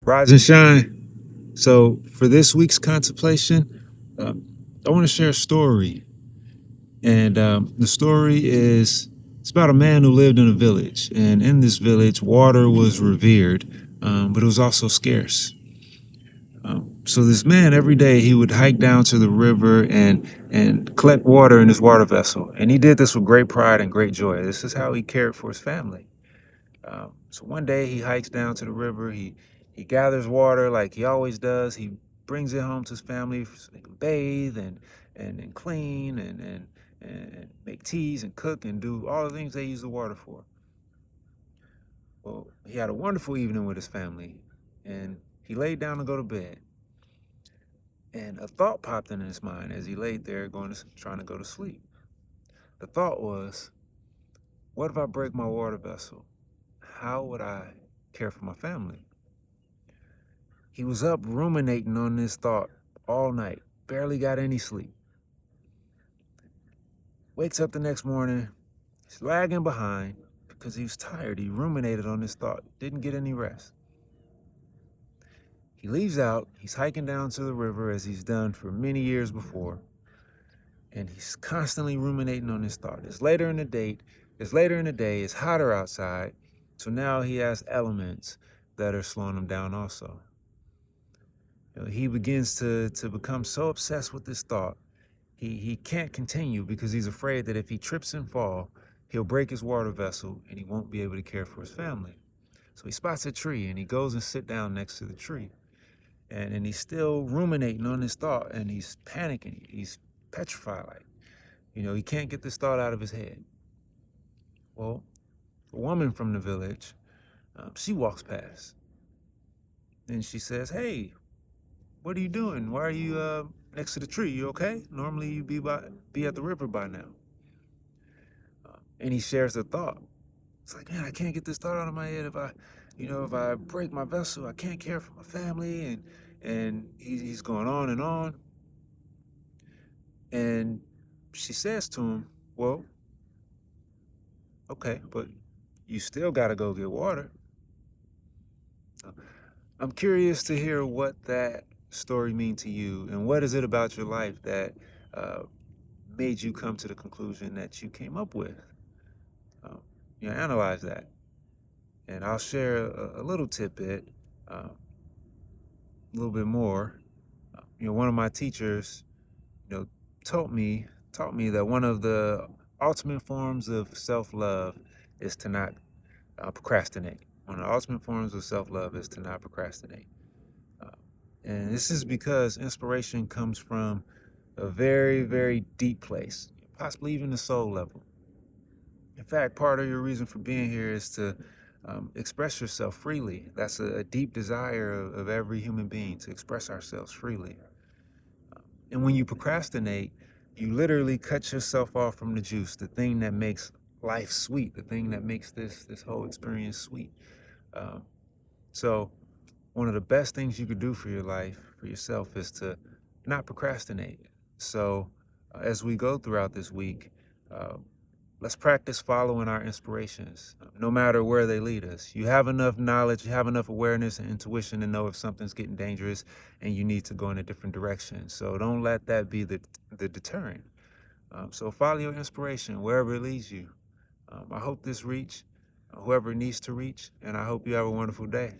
Rise and shine. So, for this week's contemplation, um, I want to share a story. And the story is it's about a man who lived in a village. And in this village, water was revered, but it was also scarce. So, this man, every day, he would hike down to the river and collect water in his water vessel. And he did this with great pride and great joy. This is how he cared for his family. So one day he hikes down to the river. He gathers water like he always does. He brings it home to his family so they can bathe and clean and make teas and cook and do all the things they use the water for. Well, he had a wonderful evening with his family, and he laid down to go to bed. And a thought popped in his mind as he laid there trying to go to sleep. The thought was, what if I break my water vessel? How would I care for my family? He was up ruminating on this thought all night, barely got any sleep. Wakes up the next morning, he's lagging behind because he was tired. He ruminated on this thought, didn't get any rest. He leaves out, he's hiking down to the river as he's done for many years before, and he's constantly ruminating on this thought. It's later in the day, it's hotter outside, so now he has elements that are slowing him down also. He begins to become so obsessed with this thought. He can't continue because he's afraid that if he trips and fall, he'll break his water vessel and he won't be able to care for his family. So he spots a tree and he goes and sits down next to the tree. And he's still ruminating on this thought and he's panicking. He's petrified. He can't get this thought out of his head. Well, a woman from the village, she walks past and she says, "Hey, what are you doing? Why are you next to the tree? You okay? Normally you'd be at the river by now." And he shares the thought. It's like, man, I can't get this thought out of my head. If I break my vessel, I can't care for my family. And he's going on and on. And she says to him, well, okay, but you still got to go get water. I'm curious to hear what that story means to you, and what is it about your life that uh, made you come to the conclusion that you came up with. Um, Analyze that. And I'll share a little tidbit, a little bit more. One of my teachers, you know, taught me that one of the ultimate forms of self-love is to not procrastinate. One of the ultimate forms of self-love is to not procrastinate. Uh, and this is because inspiration comes from a very, very deep place, possibly even the soul level. In fact, part of your reason for being here is to express yourself freely. That's a deep desire of every human being, to express ourselves freely. And when you procrastinate, you literally cut yourself off from the juice, the thing that makes life sweet, the thing that makes this whole experience sweet. Um, so one of the best things you could do for your life, for yourself, is to not procrastinate. So as we go throughout this week, uh, let's practice following our inspirations, no matter where they lead us. You have enough knowledge, you have enough awareness and intuition to know if something's getting dangerous and you need to go in a different direction. So don't let that be the deterrent. So follow your inspiration wherever it leads you. I hope this reach whoever it needs to reach, and I hope you have a wonderful day.